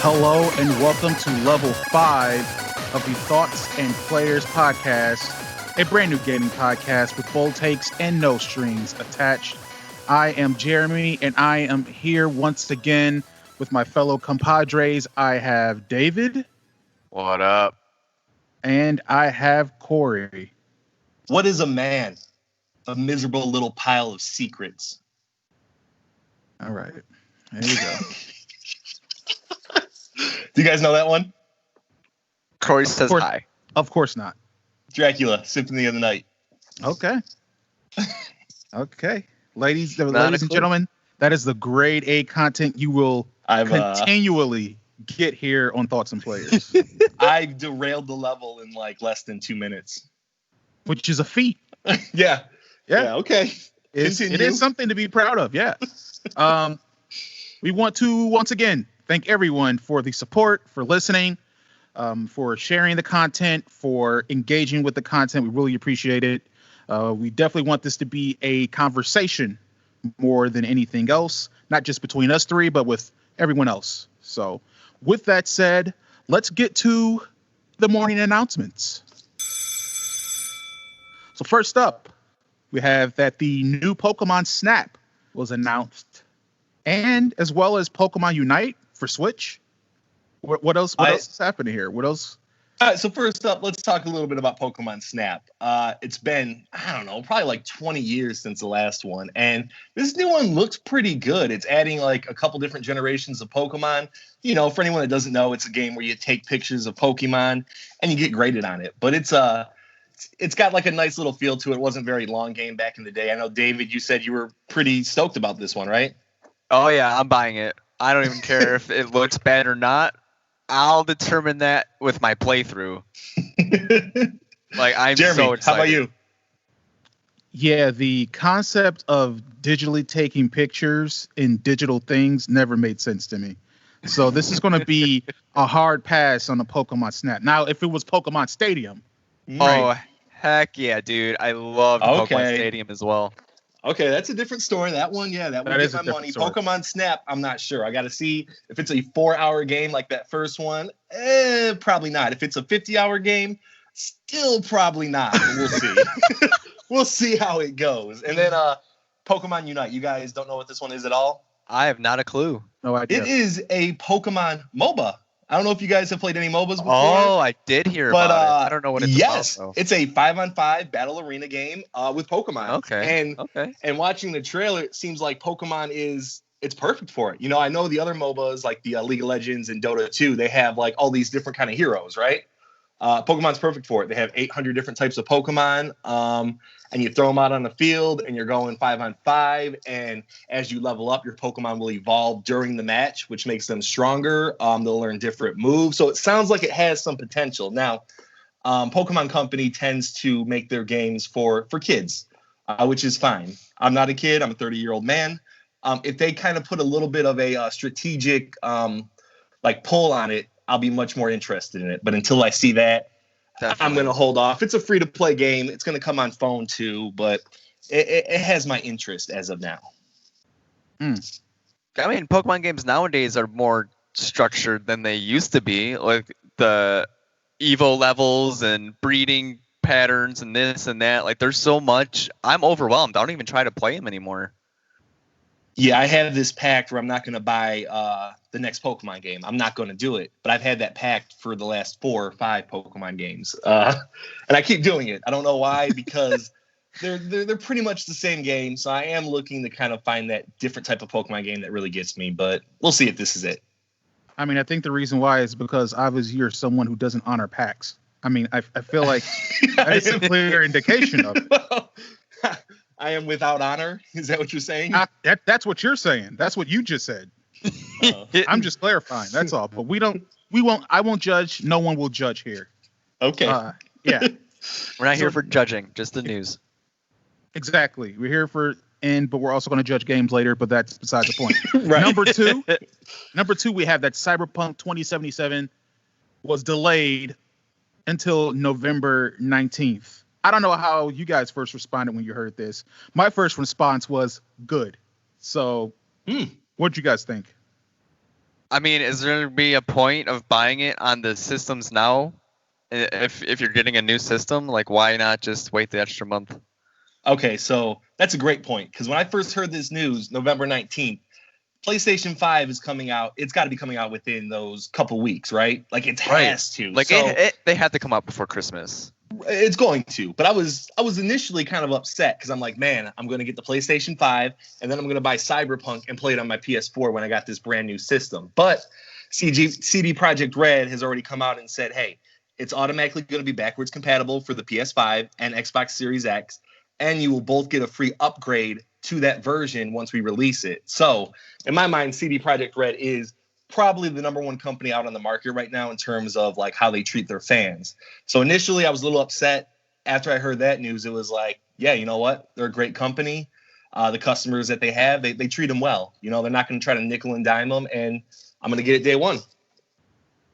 Hello and welcome to Level 5 of the Thoughts and Players podcast, a brand new gaming podcast with bold takes and no strings attached. I am Jeremy and I am here once again with my fellow compadres. I have David. What up? And I have Cory. What is a man? A miserable little pile of secrets. All right. There you go. Do you guys know that one? Cory says hi. Of course not. Dracula, Symphony of the Night. Okay. Okay. Ladies and gentlemen, that is the grade A content you will continually get here on Thoughts and Players. I derailed the level in like less than 2 minutes. Which is a feat. Yeah, okay. It is something to be proud of, yeah. We want to, once again, thank everyone for the support, for listening, for sharing the content, for engaging with the content. We really appreciate it. We definitely want this to be a conversation more than anything else, not just between us three, but with everyone else. So with that said, let's get to the morning announcements. So first up, we have that the new Pokemon Snap was announced, and as well as Pokemon Unite for Switch. What else is happening here? What else? All right, so first up, let's talk a little bit about Pokemon Snap. It's been, I don't know, probably like 20 years since the last one, and this new one looks pretty good. It's adding like a couple different generations of Pokemon. You know, for anyone that doesn't know, it's a game where you take pictures of Pokemon and you get graded on it. But it's got like a nice little feel to it. It wasn't a very long game back in the day. I know, David, you said you were pretty stoked about this one, right? Oh, yeah, I'm buying it. I don't even care if it looks bad or not. I'll determine that with my playthrough. Like, I'm Jeremy, so excited. how about you? Yeah, the concept of digitally taking pictures in digital things never made sense to me. So this is going to be a hard pass on the Pokemon Snap. Now, if it was Pokemon Stadium. Oh, heck yeah, dude. I love Pokemon Stadium as well. Okay, that's a different story. That one, yeah, that would get my money. Story. Pokemon Snap, I'm not sure. I got to see if it's a 4-hour game like that first one. Probably not. If it's a 50-hour game, still probably not. But we'll see. We'll see how it goes. And then Pokemon Unite. You guys don't know what this one is at all? I have not a clue. No idea. It is a Pokemon MOBA. I don't know if you guys have played any MOBAs before. Oh, I did hear about it. I don't know what it's about, though. It's a 5-on-5 battle arena game with Pokemon. Okay. And watching the trailer, it seems like Pokemon it's perfect for it. You know, I know the other MOBAs like the League of Legends and Dota 2, they have like all these different kind of heroes, right? Pokemon's perfect for it. They have 800 different types of Pokemon, and you throw them out on the field, and you're going 5-on-5. And as you level up, your Pokemon will evolve during the match, which makes them stronger. They'll learn different moves. So it sounds like it has some potential. Now, Pokemon Company tends to make their games for kids, which is fine. I'm not a kid. I'm a 30-year-old man. If they kind of put a little bit of a strategic pull on it, I'll be much more interested in it. But until I see that, definitely, I'm going to hold off. It's a free-to-play game. It's going to come on phone too, but it has my interest as of now. I mean, Pokemon games nowadays are more structured than they used to be. Like the Evo levels and breeding patterns and this and that. Like there's so much. I'm overwhelmed. I don't even try to play them anymore. Yeah, I have this pact where I'm not going to buy the next Pokemon game. I'm not going to do it. But I've had that pact for the last 4 or 5 Pokemon games. And I keep doing it. I don't know why, because they're pretty much the same game. So I am looking to kind of find that different type of Pokemon game that really gets me. But we'll see if this is it. I mean, I think the reason why is because obviously you're someone who doesn't honor pacts. I mean, I feel like that's a clear indication of it. I am without honor. Is that what you're saying? That's what you're saying. That's what you just said. I'm just clarifying. That's all. But I won't judge. No one will judge here. Okay. Yeah. We're not here for judging, just the news. Exactly. We're here but we're also going to judge games later, but that's besides the point. Right. Number two, we have that Cyberpunk 2077 was delayed until November 19th. I don't know how you guys first responded when you heard this. My first response was good. So, what'd you guys think? I mean, is there going to be a point of buying it on the systems now? If you're getting a new system, like why not just wait the extra month? Okay, so that's a great point because when I first heard this news, November 19th, PlayStation 5 is coming out. It's got to be coming out within those couple weeks, right? Like it has to. Like so they had to come out before Christmas. it's going to. But I was initially kind of upset because I'm like, man, I'm going to get the PlayStation 5 and then I'm going to buy Cyberpunk and play it on my PS4 when I got this brand new system. But CD Projekt Red has already come out and said, hey, it's automatically going to be backwards compatible for the PS5 and Xbox Series X, and you will both get a free upgrade to that version once we release it. So in my mind, CD Projekt Red is probably the number one company out on the market right now in terms of like how they treat their fans. So initially I was a little upset. After I heard that news, it was like, yeah, you know what? They're a great company. The customers that they have, they treat them well. You know, they're not going to try to nickel and dime them, and I'm going to get it day one.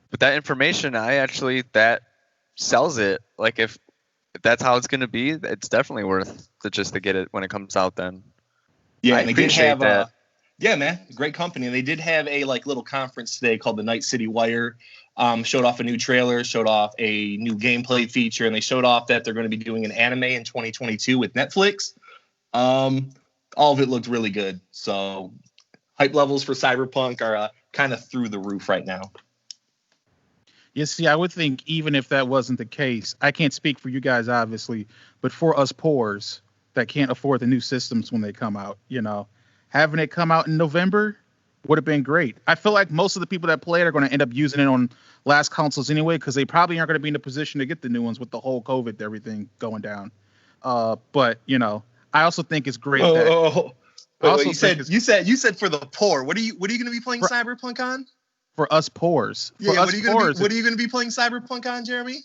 But that information, that sells it. Like if that's how it's going to be, it's definitely worth just to get it when it comes out then. Yeah, I and they did appreciate have that. yeah, man, great company. And they did have a like little conference today called the Night City Wire. Showed off a new trailer, showed off a new gameplay feature, and they showed off that they're going to be doing an anime in 2022 with Netflix. All of it looked really good. So hype levels for Cyberpunk are kind of through the roof right now. You see, I would think even if that wasn't the case, I can't speak for you guys, obviously, but for us poors that can't afford the new systems when they come out, you know, having it come out in November would have been great. I feel like most of the people that play it are going to end up using it on last consoles anyway, because they probably aren't going to be in a position to get the new ones with the whole COVID, everything going down. But, you know, I also think it's great that... Wait, you said for the poor. What are you going to be playing Cyberpunk on? For us poors. What are you going to be playing Cyberpunk on, Jeremy?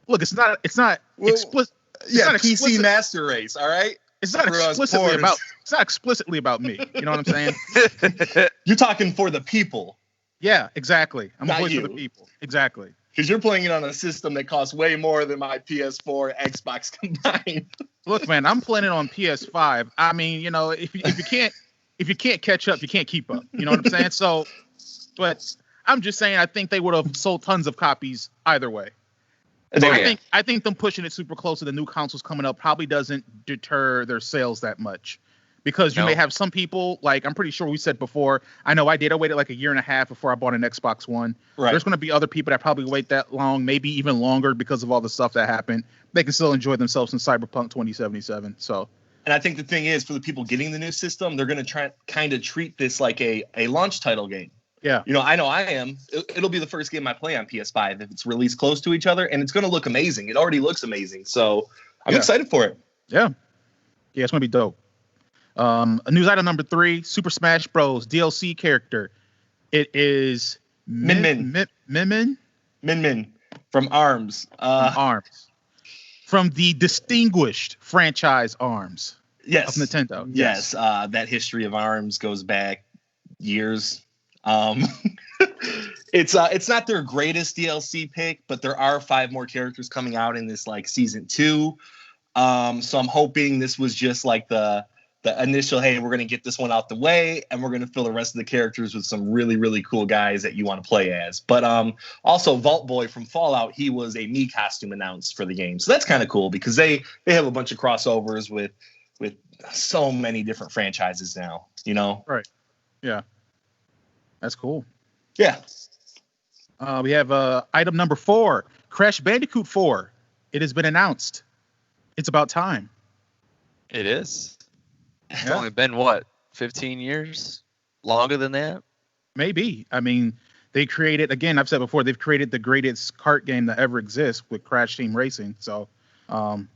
Look, it's not explicit. Yeah, PC Master Race, all right? It's not explicitly about me. You know what I'm saying? You're talking for the people. Yeah, exactly. I'm Not a voice you. for the people. Exactly. Because you're playing it on a system that costs way more than my PS4, Xbox combined. Look, man, I'm playing it on PS5. I mean, you know, if you can't catch up, you can't keep up. You know what I'm saying? So, but I'm just saying, I think they would have sold tons of copies either way. I think them pushing it super close to the new consoles coming up probably doesn't deter their sales that much, because you may have some people, like I'm pretty sure we said before. I know I did. I waited like a year and a half before I bought an Xbox One. Right. There's going to be other people that probably wait that long, maybe even longer, because of all the stuff that happened. They can still enjoy themselves in Cyberpunk 2077. So. And I think the thing is, for the people getting the new system, they're going to try kind of treat this like a launch title game. Yeah. You know I am. It'll be the first game I play on PS5 if it's released close to each other, and it's going to look amazing. It already looks amazing. So I'm excited for it. Yeah. Yeah, it's going to be dope. News item number 3, Super Smash Bros. DLC character. It is Min from ARMS. ARMS. From the distinguished franchise ARMS. Yes. Of Nintendo. Yes. That history of ARMS goes back years. It's not their greatest DLC pick, but there are 5 more characters coming out in this like season 2. So I'm hoping this was just like the initial, hey, we're going to get this one out the way, and we're going to fill the rest of the characters with some really, really cool guys that you want to play as. But also Vault Boy from Fallout, he was a Mii costume announced for the game. So that's kind of cool because they have a bunch of crossovers with so many different franchises now, you know? Right. Yeah. That's cool. Yeah. We have item number 4, Crash Bandicoot 4. It has been announced. It's about time. It is. It's only been, 15 years? Longer than that? Maybe. I mean, they created, again, I've said before, they've created the greatest kart game that ever exists with Crash Team Racing. So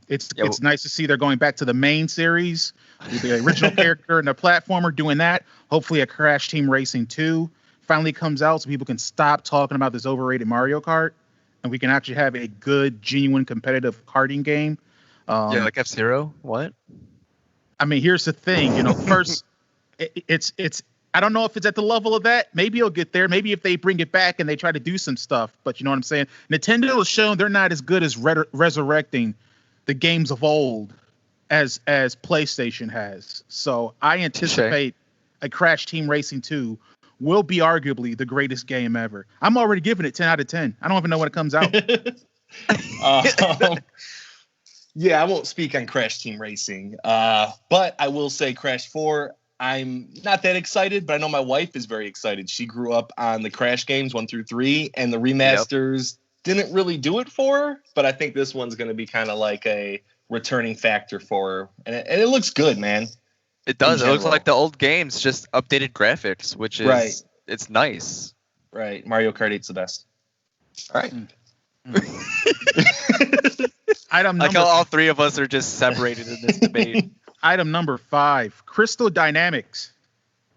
it's nice to see they're going back to the main series, with the original character and the platformer, doing that. Hopefully a Crash Team Racing 2 finally comes out so people can stop talking about this overrated Mario Kart, and we can actually have a good, genuine, competitive karting game. Like F-Zero? What? I mean, here's the thing, you know, first, it's I don't know if it's at the level of that. Maybe it'll get there. Maybe if they bring it back and they try to do some stuff, but you know what I'm saying? Nintendo has shown they're not as good as resurrecting the games of old as PlayStation has. So I anticipate a Crash Team Racing 2 will be arguably the greatest game ever. I'm already giving it 10 out of 10. I don't even know when it comes out. Yeah, I won't speak on Crash Team Racing, but I will say Crash 4, I'm not that excited, but I know my wife is very excited. She grew up on the Crash games 1 through 3, and the remasters didn't really do it for her, but I think this one's going to be kind of like a returning factor for her. And it looks good, man. It does. It looks like the old games, just updated graphics, which is it's nice. Right. Mario Kart 8's the best. All right. Item number, like how all three of us are just separated in this debate. Item number 5, Crystal Dynamics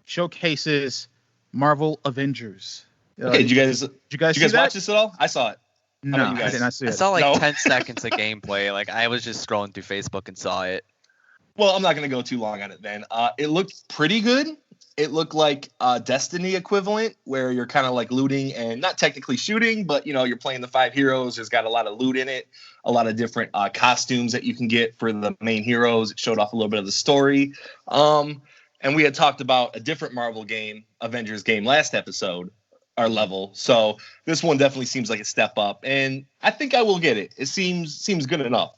showcases Marvel Avengers. Okay, did you guys see that? watch this at all? I saw it. No, I did not see it. I saw like 10 seconds of gameplay. Like I was just scrolling through Facebook and saw it. Well, I'm not going to go too long on it then. It looked pretty good. It looked like Destiny equivalent, where you're kind of like looting and not technically shooting, but you're playing the 5 heroes. There's got a lot of loot in it, a lot of different costumes that you can get for the main heroes. It showed off a little bit of the story. And we had talked about a different Marvel game, Avengers game, last episode, our level. So this one definitely seems like a step up, and I think I will get it. It seems good enough.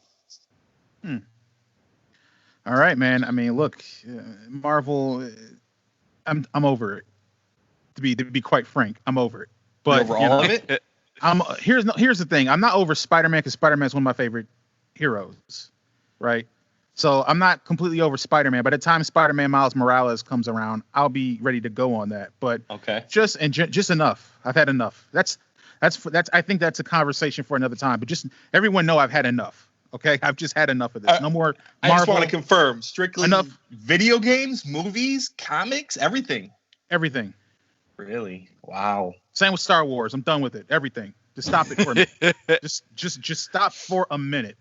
All right, man. I mean, look, Marvel. I'm over it. To be quite frank, I'm over it. But over all of it. Here's the thing. I'm not over Spider-Man because Spider-Man is one of my favorite heroes, right? So I'm not completely over Spider-Man. By the time Spider-Man Miles Morales comes around, I'll be ready to go on that. But just enough. I've had enough. That's. I think that's a conversation for another time. But just everyone know I've had enough. Okay, I've just had enough of this. No more Marvel. I just want to confirm, strictly enough. Video games, movies, comics, everything. Everything. Really? Wow. Same with Star Wars. I'm done with it. Everything. Just stop it for a minute. just stop for a minute.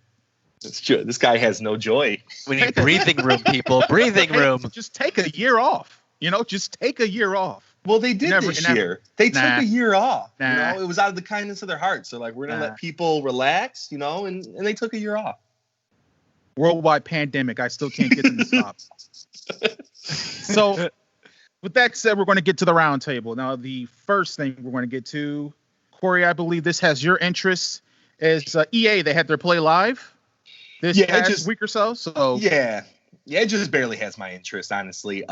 That's true. This guy has no joy. We need breathing room, people. Breathing room. Just take a year off. Just take a year off. Well, they did this year. They took a year off. It was out of the kindness of their hearts. So, like, we're going to let people relax, and they took a year off. Worldwide pandemic. I still can't get them to stop. So, with that said, we're going to get to the round table. Now, the first thing we're going to get to, Cory, I believe this has your interest, is EA. They had their Play Live this past week or so. Yeah, it just barely has my interest, honestly.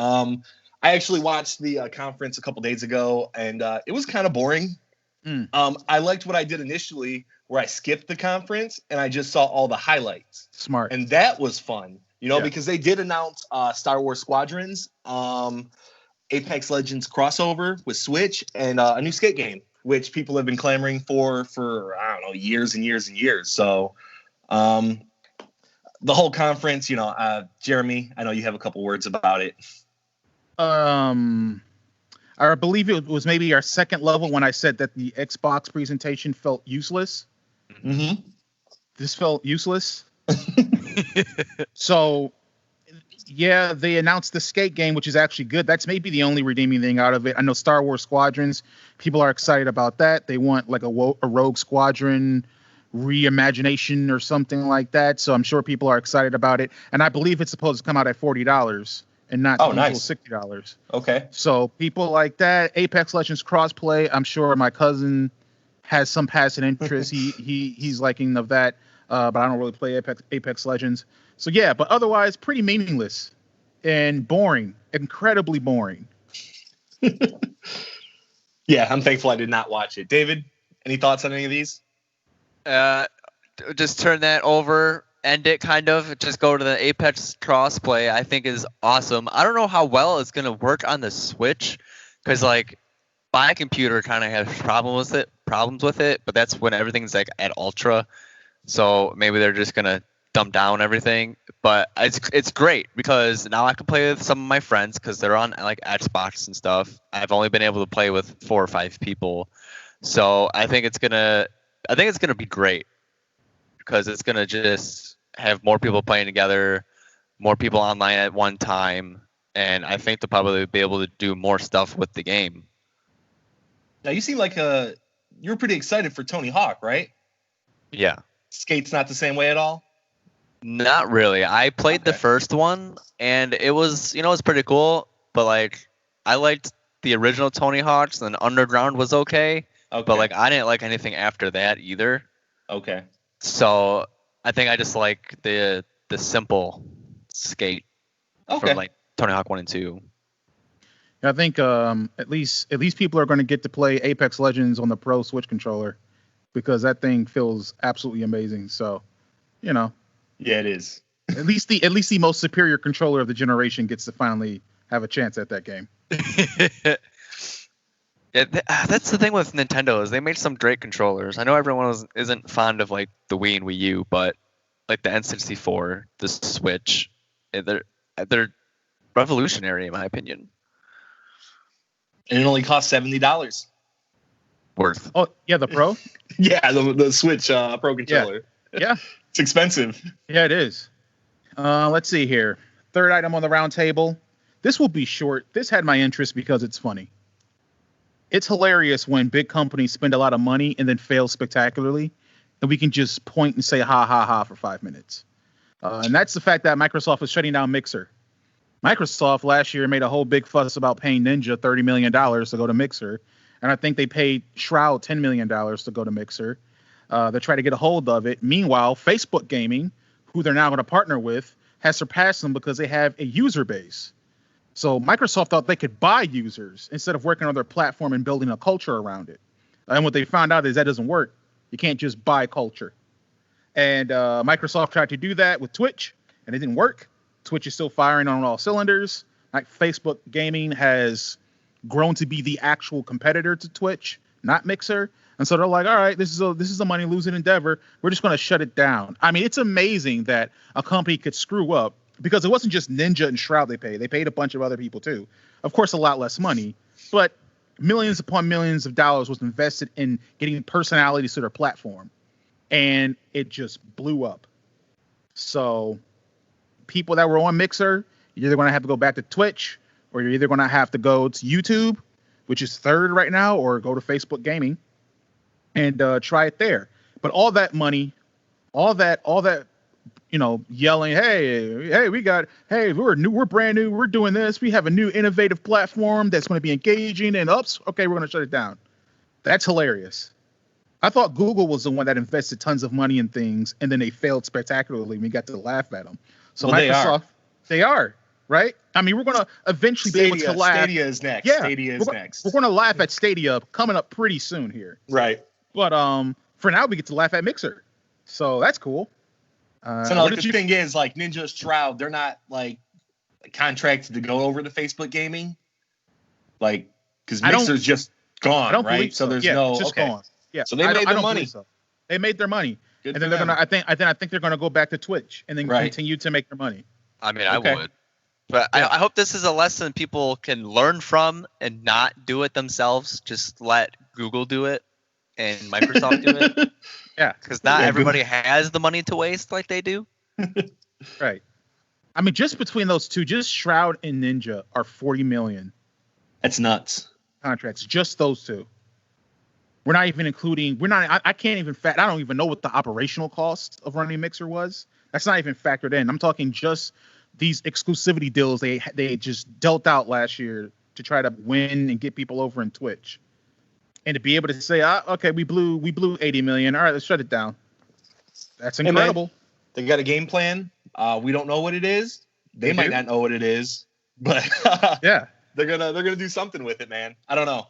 I actually watched the conference a couple days ago, and it was kind of boring. I liked what I did initially, where I skipped the conference and I just saw all the highlights. Smart. And that was fun, because they did announce Star Wars Squadrons, Apex Legends crossover with Switch, and a new skate game, which people have been clamoring for I don't know, years and years and years. So the whole conference, Jeremy, I know you have a couple words about it. I believe it was maybe our second level when I said that the Xbox presentation felt useless. Mm-hmm. This felt useless. So, yeah, they announced the skate game, which is actually good. That's maybe the only redeeming thing out of it. I know Star Wars Squadrons, people are excited about that. They want like a Rogue Squadron reimagination or something like that. So I'm sure people are excited about it. And I believe it's supposed to come out at $40. And not $60. Okay. So people like that. Apex Legends crossplay. I'm sure my cousin has some passing interest. He's liking of that. But I don't really play Apex Legends. So yeah, but otherwise pretty meaningless and boring. Incredibly boring. Yeah, I'm thankful I did not watch it. David, any thoughts on any of these? Just turn that over. End it, kind of. Just go to the Apex crossplay. I think is awesome. I don't know how well it's gonna work on the Switch, because like my computer kind of has problems with it. But that's when everything's like at ultra. So maybe they're just gonna dumb down everything. But it's great because now I can play with some of my friends because they're on like Xbox and stuff. I've only been able to play with 4 or 5 people. So I think it's gonna be great because it's gonna just have more people playing together, more people online at one time, and I think they'll probably be able to do more stuff with the game. Now you seem like you're pretty excited for Tony Hawk, right? Yeah. Skate's not the same way at all? Not really. I played the first one, and it was, it's pretty cool, but like I liked the original Tony Hawk's, and Underground was okay. Okay. But like I didn't like anything after that either. Okay. So I think I just like the simple skate from like Tony Hawk 1 and 2. I think at least people are going to get to play Apex Legends on the Pro Switch controller because that thing feels absolutely amazing. So, you know, yeah, it is. at least the most superior controller of the generation gets to finally have a chance at that game. Yeah, that's the thing with Nintendo is they made some great controllers. I know everyone isn't fond of like the Wii and Wii U, but like the N64, the Switch, they're revolutionary in my opinion. And it only costs $70. Worth. Oh yeah, the Pro. Yeah, the Switch Pro controller. Yeah, it's expensive. Yeah, it is. Let's see here. Third item on the round table. This will be short. This had my interest because it's funny. It's hilarious when big companies spend a lot of money and then fail spectacularly, and we can just point and say ha ha ha for 5 minutes. And that's the fact that Microsoft is shutting down Mixer. Microsoft last year made a whole big fuss about paying Ninja $30 million to go to Mixer, and I think they paid Shroud $10 million to go to Mixer. They try to get a hold of it. Meanwhile, Facebook Gaming, who they're now going to partner with, has surpassed them because they have a user base. So Microsoft thought they could buy users instead of working on their platform and building a culture around it. And what they found out is that doesn't work. You can't just buy culture. And Microsoft tried to do that with Twitch, and it didn't work. Twitch is still firing on all cylinders. Like Facebook Gaming has grown to be the actual competitor to Twitch, not Mixer. And so they're like, all right, this is a money losing endeavor. We're just going to shut it down. I mean, it's amazing that a company could screw up because it wasn't just Ninja and Shroud they paid. They paid a bunch of other people too. Of course, a lot less money, but millions upon millions of dollars was invested in getting personalities to their platform, and it just blew up. So people that were on Mixer, you're either going to have to go back to Twitch, or you're either going to have to go to YouTube, which is third right now, or go to Facebook Gaming and try it there. But all that money, all that, you know, yelling, hey, we're brand new, we're doing this, we have a new innovative platform that's going to be engaging, and okay, we're going to shut it down. That's hilarious. I thought Google was the one that invested tons of money in things, and then they failed spectacularly. We got to laugh at them. So well, Microsoft, they are, right? I mean, we're going to eventually be able to laugh. Stadia is next. Yeah, Stadia is next. We're going to laugh at Stadia coming up pretty soon here. Right. But for now, we get to laugh at Mixer. So that's cool. So no, the thing is, like Ninja Shroud, they're not like contracted to go over to Facebook Gaming, like because Mixer's just gone, right? So there's no just gone. Yeah. So they made their money. So. They made their money, Good and then they're gonna. I think they're gonna go back to Twitch and then continue to make their money. I mean, I would, but I hope this is a lesson people can learn from and not do it themselves. Just let Google do it and Microsoft do it. Yeah, because not everybody has the money to waste like they do. Right. I mean, just between those two, just Shroud and Ninja are 40 million. That's nuts. Contracts, just those two. We're not even including. I can't even I don't even know what the operational cost of running Mixer was. That's not even factored in. I'm talking just these exclusivity deals they just dealt out last year to try to win and get people over in Twitch. And to be able to say, okay, we blew 80 million. All right, let's shut it down. That's incredible. Hey man, they got a game plan. We don't know what it is. They might not know what it is, but yeah, they're gonna do something with it, man. I don't know.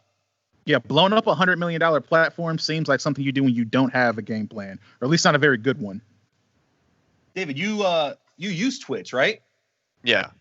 Yeah, blowing up $100 million platform seems like something you do when you don't have a game plan, or at least not a very good one. David, you use Twitch, right? Yeah.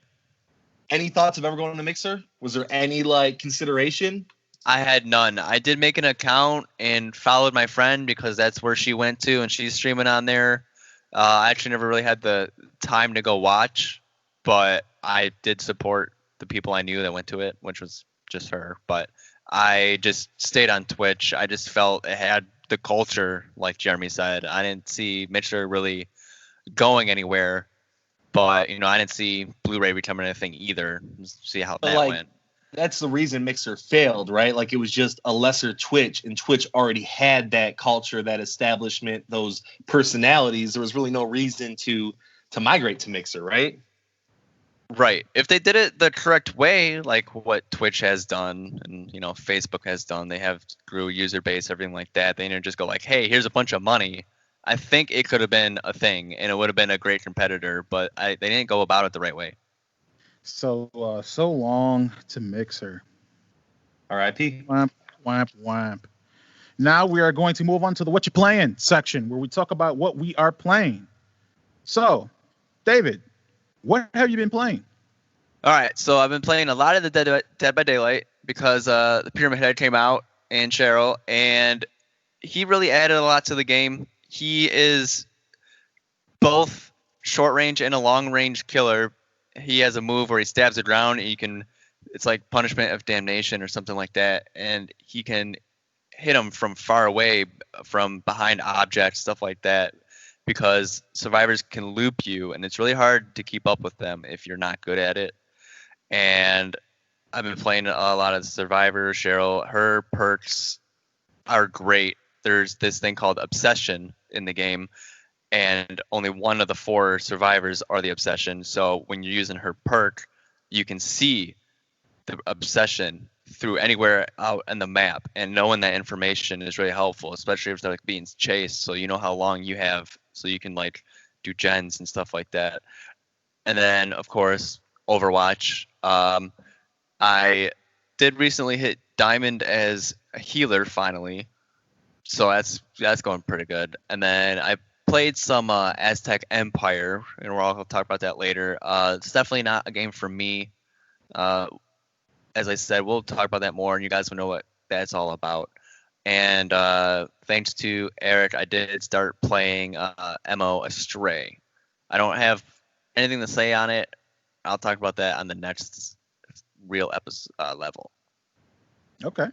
Any thoughts of ever going to Mixer? Was there any consideration? I had none. I did make an account and followed my friend because that's where she went to, and she's streaming on there. I actually never really had the time to go watch, but I did support the people I knew that went to it, which was just her. But I just stayed on Twitch. I just felt it had the culture, like Jeremy said. I didn't see Mixer really going anywhere, but I didn't see Blu-ray becoming anything either. Just see how that went. That's the reason Mixer failed, right? Like it was just a lesser Twitch, and Twitch already had that culture, that establishment, those personalities. There was really no reason to migrate to Mixer, right? Right. If they did it the correct way, like what Twitch has done and Facebook has done, they have grew user base, everything like that. They didn't just go like, "Hey, here's a bunch of money." I think it could have been a thing, and it would have been a great competitor, but they didn't go about it the right way. So long to Mixer. R.I.P. Wamp, wamp, wamp. Now we are going to move on to the What You Playing section, where we talk about what we are playing. So, David, what have you been playing? All right, so I've been playing a lot of the Dead by Daylight because the Pyramid Head came out and Cheryl, and he really added a lot to the game. He is both short range and a long range killer. He has a move where he stabs the ground, and it's like Punishment of Damnation or something like that, and he can hit him from far away, from behind objects, stuff like that, because survivors can loop you, and it's really hard to keep up with them if you're not good at it. And I've been playing a lot of Survivor. Cheryl, her perks are great. There's this thing called Obsession in the game, and only one of the 4 survivors are the Obsession. So when you're using her perk, you can see the Obsession through anywhere out in the map, and knowing that information is really helpful, especially if they're like being chased, so you know how long you have, so you can like do gens and stuff like that. And then of course Overwatch. I did recently hit Diamond as a healer finally, so that's going pretty good. And then I played some Aztec Empire, and we'll all talk about that later. It's definitely not a game for me. As I said, we'll talk about that more, and you guys will know what that's all about. And thanks to Eric, I did start playing MO Astray. I don't have anything to say on it. I'll talk about that on the next real episode level. Okay.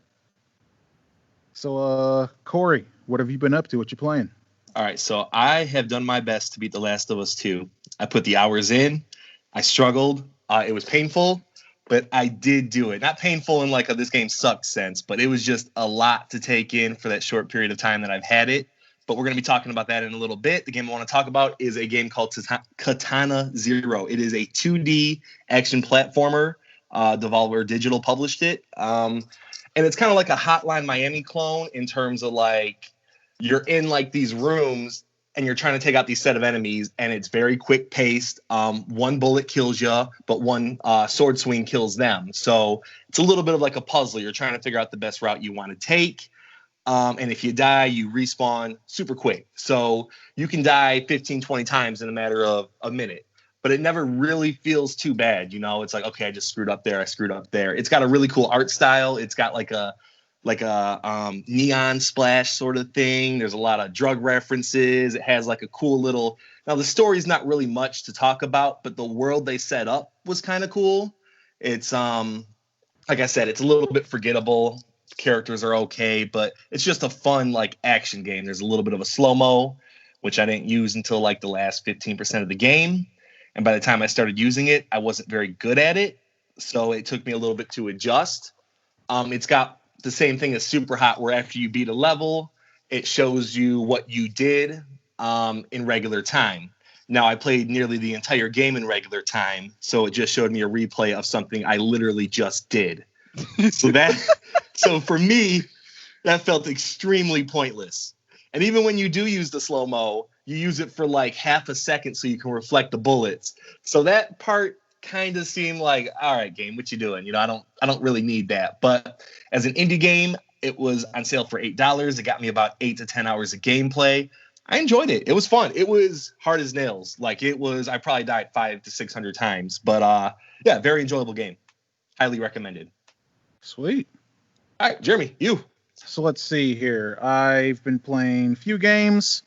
So, Cory, what have you been up to? What you playing? All right, so I have done my best to beat The Last of Us 2. I put the hours in. I struggled. It was painful, but I did do it. Not painful in like a this game sucks sense, but it was just a lot to take in for that short period of time that I've had it. But we're going to be talking about that in a little bit. The game I want to talk about is a game called Katana Zero. It is a 2D action platformer. Devolver Digital published it. And it's kind of like a Hotline Miami clone in terms of like you're in like these rooms and you're trying to take out these set of enemies, and it's very quick paced. One bullet kills you, but one sword swing kills them. So it's a little bit of like a puzzle. You're trying to figure out the best route you want to take. And if you die, you respawn super quick. So you can die 15, 20 times in a matter of a minute, but it never really feels too bad. It's like, okay, I just screwed up there. I screwed up there. It's got a really cool art style. It's got like a neon splash sort of thing. There's a lot of drug references. It has like a cool little, now the story's not really much to talk about, but the world they set up was kind of cool. It's, like I said, it's a little bit forgettable. Characters are okay, but it's just a fun like action game. There's a little bit of a slow-mo, which I didn't use until like the last 15% of the game. And by the time I started using it, I wasn't very good at it. So it took me a little bit to adjust. It's got the same thing as Super Hot, where after you beat a level, it shows you what you did in regular time. Now, I played nearly the entire game in regular time, so it just showed me a replay of something I literally just did. So for me, that felt extremely pointless. And even when you do use the slow-mo, you use it for like half a second so you can reflect the bullets. So that part kind of seemed like, all right, game, what you doing? I don't really need that. But as an indie game, it was on sale for $8. It got me about 8 to 10 hours of gameplay. I enjoyed it. It was fun. It was hard as nails. Like I probably died 500 to 600 times. But yeah, very enjoyable game. Highly recommended. Sweet. All right, Jeremy, you. So let's see here. I've been playing a few games.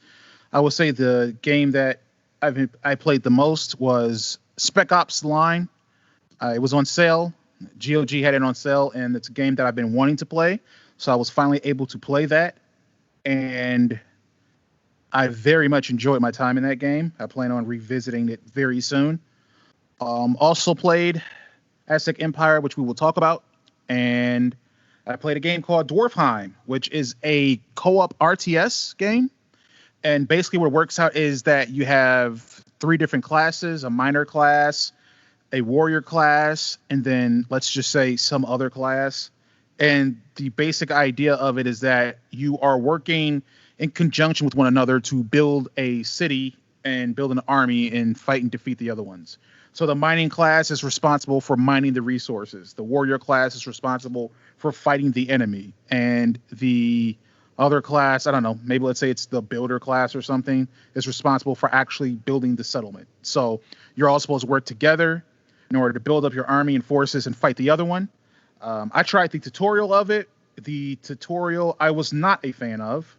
I would say the game that I played the most was Spec Ops: The Line. It was on sale. GOG had it on sale, and it's a game that I've been wanting to play. So I was finally able to play that, and I very much enjoyed my time in that game. I plan on revisiting it very soon. Also played Aztec Empire, which we will talk about, and I played a game called Dwarfheim, which is a co-op RTS game. And basically what it works out is that you have 3 different classes: a minor class, a warrior class, and then let's just say some other class. And the basic idea of it is that you are working in conjunction with one another to build a city and build an army and fight and defeat the other ones. So the mining class is responsible for mining the resources. The warrior class is responsible for fighting the enemy. And the other class, I don't know, maybe let's say it's the builder class or something, is responsible for actually building the settlement. So you're all supposed to work together in order to build up your army and forces and fight the other one. I tried the tutorial of it. The tutorial I was not a fan of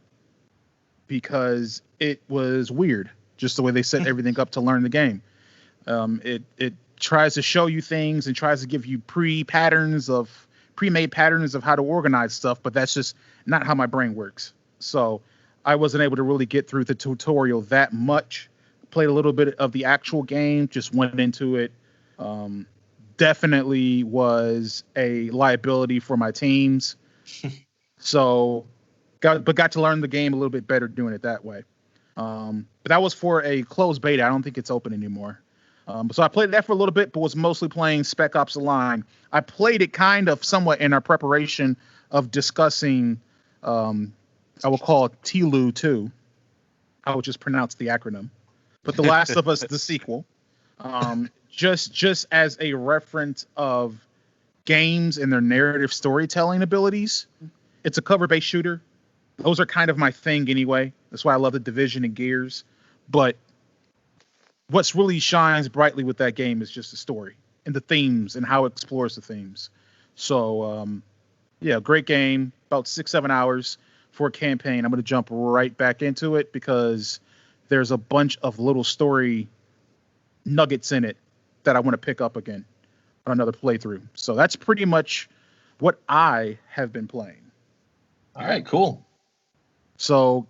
because it was weird, just the way they set everything up to learn the game. It tries to show you things and tries to give you pre-made patterns of how to organize stuff, but that's just not how my brain works. So I wasn't able to really get through the tutorial that much. Played a little bit of the actual game, just went into it. Definitely was a liability for my teams. So got to learn the game a little bit better doing it that way. But that was for a closed beta. I don't think it's open anymore. So I played that for a little bit, but was mostly playing Spec Ops: The Line. I played it kind of somewhat in our preparation of discussing, I will call it TLU 2. I would just pronounce the acronym. But The Last of Us, the sequel. Just as a reference of games and their narrative storytelling abilities. It's a cover-based shooter. Those are kind of my thing anyway. That's why I love The Division and Gears. But what's really shines brightly with that game is just the story and the themes and how it explores the themes. So, yeah, great game. About 6-7 hours for a campaign. I'm going to jump right back into it because there's a bunch of little story nuggets in it that I want to pick up again on another playthrough. So that's pretty much what I have been playing. All right, cool. So,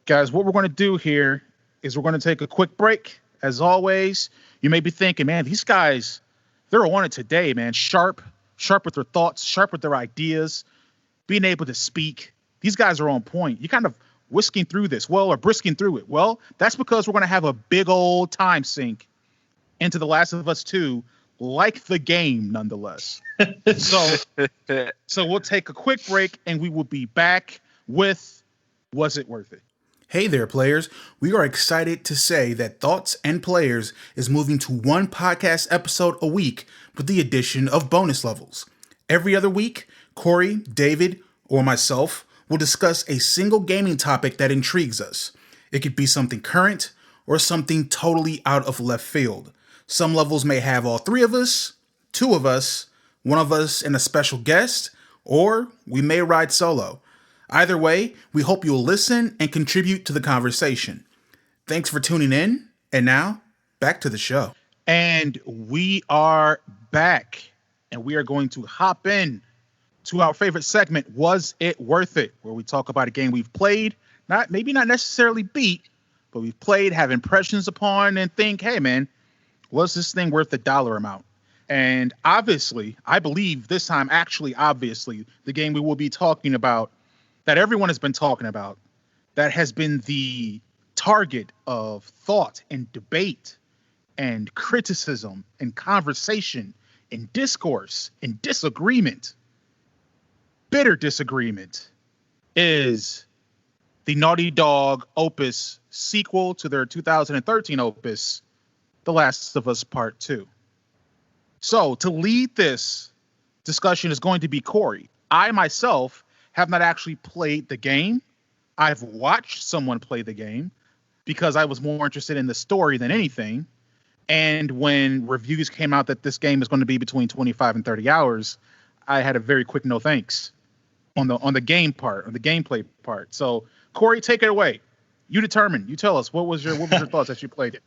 guys, what we're going to do here is we're going to take a quick break. As always, you may be thinking, man, these guys, they're on it today, man. Sharp with their thoughts, sharp with their ideas, being able to speak. These guys are on point. You're kind of whisking through this, or brisking through it. Well, that's because we're going to have a big old time sink into The Last of Us 2, like the game, nonetheless. So we'll take a quick break, and we will be back with Was It Worth It? Hey there, players. We are excited to say that Thoughts and Players is moving to one podcast episode a week with the addition of bonus levels. Every other week, Cory, David, or myself will discuss a single gaming topic that intrigues us. It could be something current or something totally out of left field. Some levels may have all three of us, two of us, one of us and a special guest, or we may ride solo. Either way, we hope you'll listen and contribute to the conversation. Thanks for tuning in, and now, back to the show. And we are back, and we are going to hop in to our favorite segment, Was It Worth It? Where we talk about a game we've played, maybe not necessarily beat, but we've played, have impressions upon, and think, hey, man, was this thing worth the dollar amount? And obviously, I believe this time, obviously, the game we will be talking about, that everyone has been talking about, that has been the target of thought and debate and criticism and conversation and discourse and disagreement, bitter disagreement, is the Naughty Dog opus sequel to their 2013 opus, The Last of Us Part 2. So to lead this discussion is going to be Cory. I myself have not actually played the game. I've watched someone play the game because I was more interested in the story than anything. And when reviews came out that this game is going to be between 25 and 30 hours, I had a very quick no thanks on the game part, on the gameplay part. So Cory, take it away. You determine. You tell us what was your thoughts as you played it.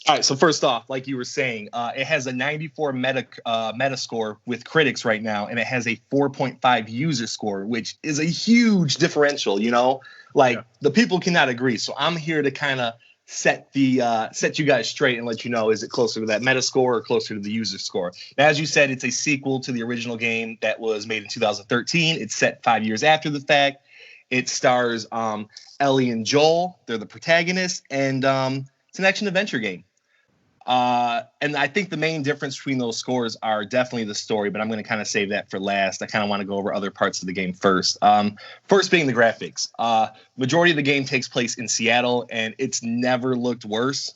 All right, so first off, like you were saying, it has a 94 meta score with critics right now, and it has a 4.5 user score, which is a huge differential. The people cannot agree. So I'm here to kind of set you guys straight and let you know, is it closer to that meta score or closer to the user score? Now, as you said, it's a sequel to the original game that was made in 2013. It's set 5 years after the fact. It stars Ellie and Joel. They're the protagonists, and it's an action-adventure game. And I think the main difference between those scores are definitely the story, but I'm going to kind of save that for last. I kind of want to go over other parts of the game first. First being the graphics. Majority of the game takes place in Seattle, and it's never looked worse.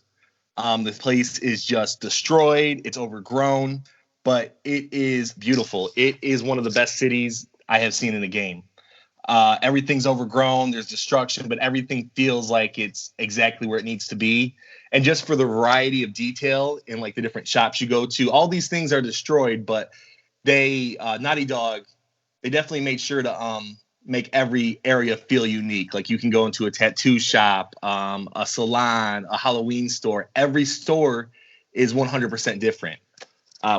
The place is just destroyed. It's overgrown, but it is beautiful. It is one of the best cities I have seen in a game. Everything's overgrown. There's destruction, but everything feels like it's exactly where it needs to be. And just for the variety of detail in like the different shops you go to, all these things are destroyed, but they, Naughty Dog, they definitely made sure to make every area feel unique. Like you can go into a tattoo shop, a salon, a Halloween store. Every store is 100% different.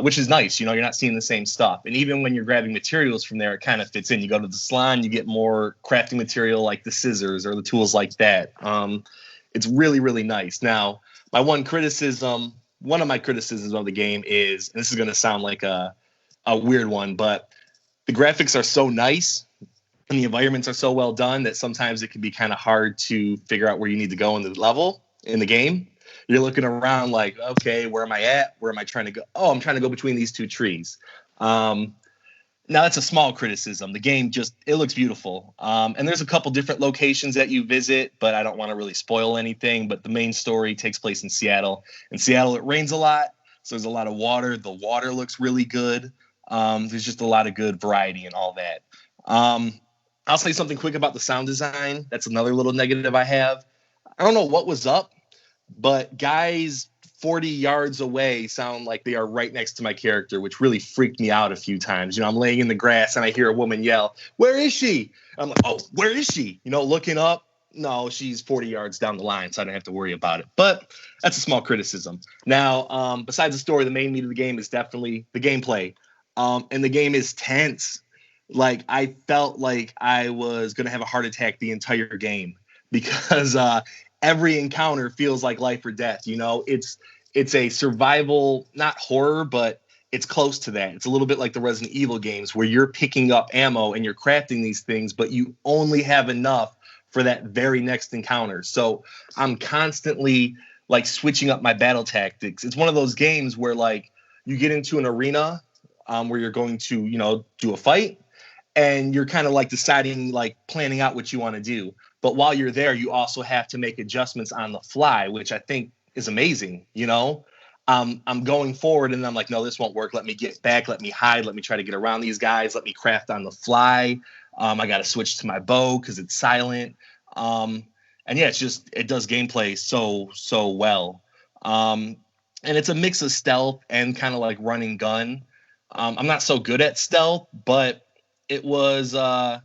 Which is nice. You know, you're not seeing the same stuff. And even when you're grabbing materials from there, it kind of fits in. You go to the salon, you get more crafting material like the scissors or the tools like that. It's really, really nice. Now, one of my criticisms of the game is, and this is going to sound like a weird one, but the graphics are so nice and the environments are so well done that sometimes it can be kind of hard to figure out where you need to go in the level in the game. You're looking around like, okay, where am I at? Where am I trying to go? Oh, I'm trying to go between these two trees. Now that's a small criticism. The game it looks beautiful. And there's a couple different locations that you visit, but I don't want to really spoil anything. But the main story takes place in Seattle. In Seattle, it rains a lot. So there's a lot of water. The water looks really good. There's just a lot of good variety and all that. I'll say something quick about the sound design. That's another little negative I have. I don't know what was up, but guys 40 yards away sound like they are right next to my character, which really freaked me out a few times. You know, I'm laying in the grass and I hear a woman yell, "Where is she?" I'm like, "Oh, where is she?" You know, looking up. No, she's 40 yards down the line, so I don't have to worry about it. But that's a small criticism. Now, besides the story, the main meat of the game is definitely the gameplay. And the game is tense. Like, I felt like I was going to have a heart attack the entire game because every encounter feels like life or death. You know, it's a survival, not horror, but it's close to that. It's a little bit like the Resident Evil games where you're picking up ammo and you're crafting these things, but you only have enough for that very next encounter. So I'm constantly like switching up my battle tactics. It's one of those games where like you get into an arena where you're going to, you know, do a fight and you're kind of like deciding, like planning out what you want to do. But while you're there, you also have to make adjustments on the fly, which I think is amazing. You know, I'm going forward and I'm like, no, this won't work. Let me get back. Let me hide. Let me try to get around these guys. Let me craft on the fly. I got to switch to my bow because it's silent. And yeah, it does gameplay so well. And it's a mix of stealth and kind of like run and gun. I'm not so good at stealth, but it was, I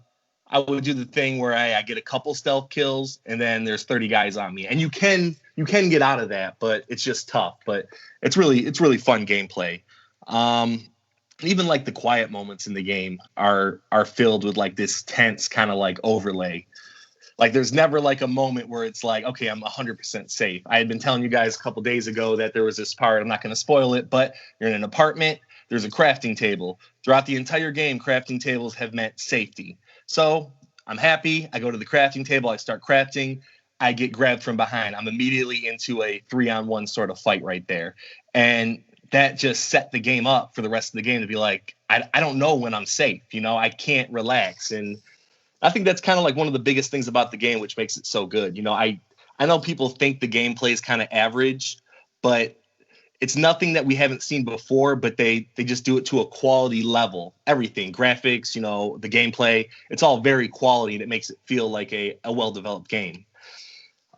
would do the thing where I get a couple stealth kills and then there's 30 guys on me, and you can get out of that, but it's just tough. But it's really fun gameplay. Even like the quiet moments in the game are filled with like this tense kind of like overlay. Like there's never like a moment where it's like, okay, I'm 100% safe. I had been telling you guys a couple days ago that there was this part, I'm not going to spoil it, but you're in an apartment, there's a crafting table. Throughout the entire game, crafting tables have meant safety. So I'm happy. I go to the crafting table, I start crafting, I get grabbed from behind. I'm immediately into a 3-on-1 sort of fight right there. And that just set the game up for the rest of the game to be like, I don't know when I'm safe. You know, I can't relax. And I think that's kind of like one of the biggest things about the game, which makes it so good. You know, I know people think the gameplay is kind of average, but it's nothing that we haven't seen before, but they just do it to a quality level. Everything, graphics, you know, the gameplay, it's all very quality, and it makes it feel like a well-developed game.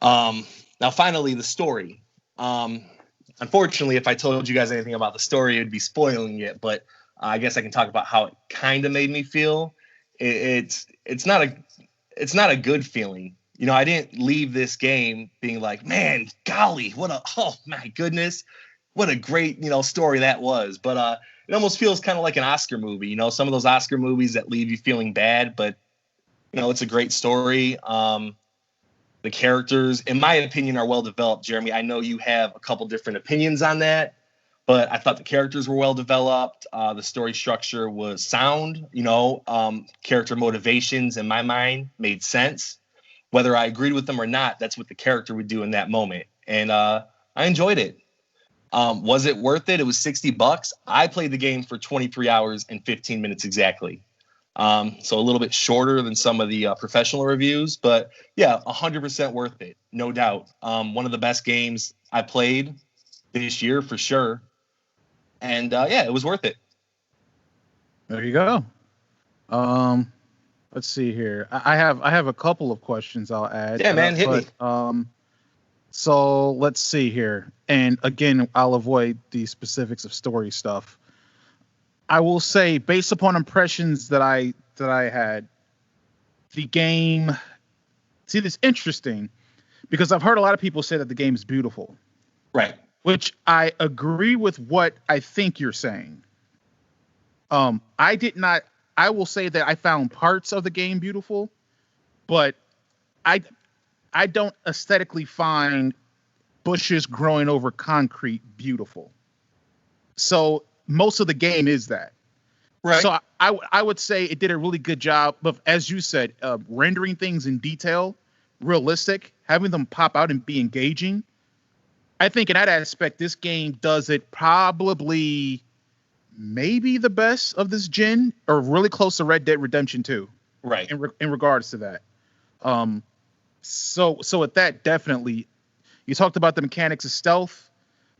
Now, finally, the story. Unfortunately, if I told you guys anything about the story, it'd be spoiling it, but I guess I can talk about how it kind of made me feel. It's not a good feeling. You know, I didn't leave this game being like, man, golly, oh my goodness, what a great, you know, story that was. But it almost feels kind of like an Oscar movie. You know, some of those Oscar movies that leave you feeling bad, but you know, it's a great story. The characters, in my opinion, are well developed. Jeremy, I know you have a couple different opinions on that, but I thought the characters were well developed. The story structure was sound. You know, character motivations in my mind made sense. Whether I agreed with them or not, that's what the character would do in that moment. And I enjoyed it. Was it worth it? It was $60. I played the game for 23 hours and 15 minutes exactly. So a little bit shorter than some of the professional reviews, but yeah, 100% worth it, no doubt. One of the best games I played this year for sure. And yeah, it was worth it. There you go. Let's see here. I have a couple of questions I'll add. Yeah, man, hit me. So let's see here. And again, I'll avoid the specifics of story stuff. I will say, based upon impressions that I had, the game. See, it's interesting because I've heard a lot of people say that the game is beautiful. Right. Which I agree with what I think you're saying. I did not. I will say that I found parts of the game beautiful, but I don't aesthetically find bushes growing over concrete beautiful. So most of the game is that. Right. So I would say it did a really good job of, as you said, rendering things in detail, realistic, having them pop out and be engaging. I think in that aspect, this game does it probably maybe the best of this gen, or really close to Red Dead Redemption 2. Right. In regards to that. So with that, definitely, you talked about the mechanics of stealth,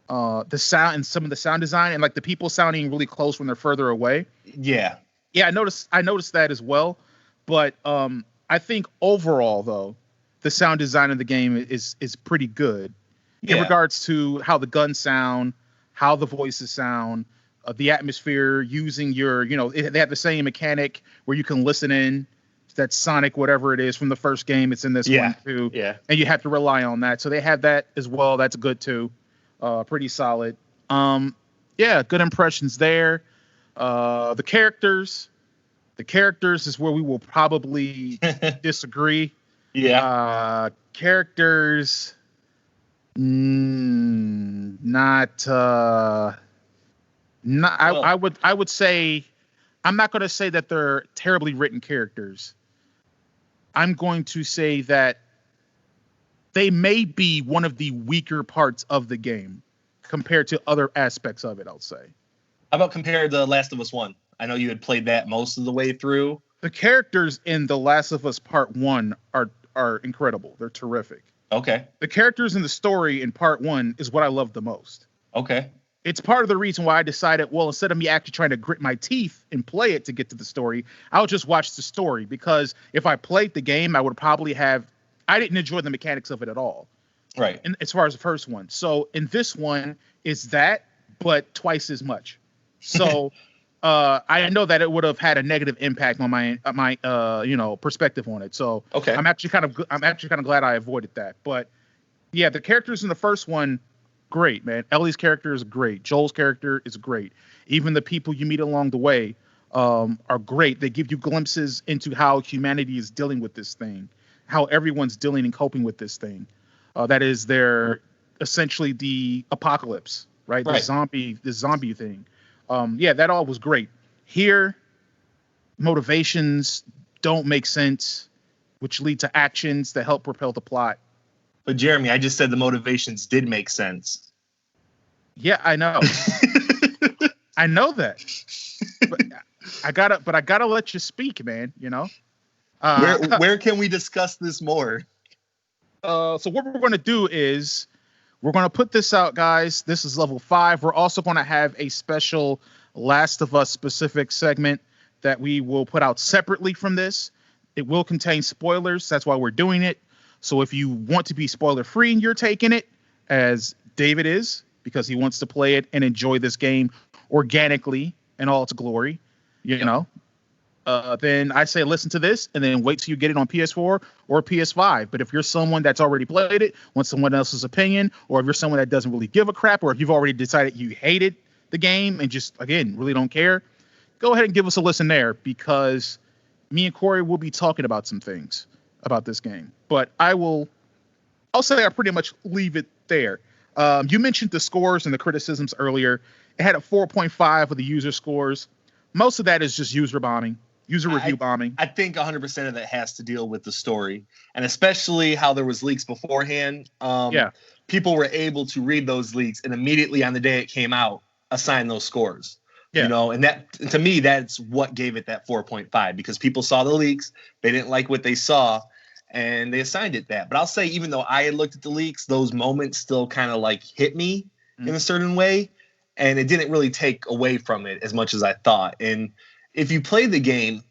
the sound and some of the sound design, and like the people sounding really close when they're further away. Yeah. Yeah, I noticed that as well. But I think overall, though, the sound design of the game is pretty good in regards to how the guns sound, how the voices sound, the atmosphere, using your, they have the same mechanic where you can listen in. That Sonic, whatever it is from the first game, it's in this one too. Yeah. And you have to rely on that. So they have that as well. That's good too. Pretty solid. Yeah, good impressions there. The characters is where we will probably disagree. Yeah. Characters, not. I would say, I'm not going to say that they're terribly written characters. I'm going to say that they may be one of the weaker parts of the game compared to other aspects of it, I'll say. How about compared to Last of Us 1? I know you had played that most of the way through. The characters in The Last of Us Part 1 are incredible. They're terrific. Okay. The characters in the story in Part 1 is what I love the most. Okay. It's part of the reason why I decided, well, instead of me actually trying to grit my teeth and play it to get to the story, I'll just watch the story, because if I played the game, I would probably I didn't enjoy the mechanics of it at all. Right. And as far as the first one. So in this one, it's that, but twice as much. So I know that it would have had a negative impact on my perspective on it. So okay. I'm actually kind of glad I avoided that. But yeah, the characters in the first one, great, man. Ellie's character is great. Joel's character is great. Even the people you meet along the way are great. They give you glimpses into how humanity is dealing with this thing, how everyone's dealing and coping with this thing. That is essentially the apocalypse, right? The zombie thing. Yeah, that all was great. Here, motivations don't make sense, which lead to actions that help propel the plot. But Jeremy, I just said the motivations did make sense. Yeah, I know. I know that. But I gotta let you speak, man. Where can we discuss this more? So what we're gonna do is we're gonna put this out, guys. This is level 5. We're also gonna have a special Last of Us specific segment that we will put out separately from this. It will contain spoilers. That's why we're doing it. So if you want to be spoiler free and you're taking it, as David is, because he wants to play it and enjoy this game organically in all its glory, then I say listen to this and then wait till you get it on PS4 or PS5. But if you're someone that's already played it, wants someone else's opinion, or if you're someone that doesn't really give a crap, or if you've already decided you hated the game and just, again, really don't care, go ahead and give us a listen there, because me and Cory will be talking about some things about this game. But I'll say I pretty much leave it there. You mentioned the scores and the criticisms earlier. It had a 4.5 of the user scores. Most of that is just user review bombing. I think 100% of that has to deal with the story, and especially how there was leaks beforehand. people were able to read those leaks and immediately on the day it came out, assign those scores. Yeah. You know, and that, to me, that's what gave it that 4.5, because people saw the leaks, they didn't like what they saw, and they assigned it that. But I'll say, even though I had looked at the leaks, those moments still kind of like hit me in a certain way, and it didn't really take away from it as much as I thought. And if you play the game,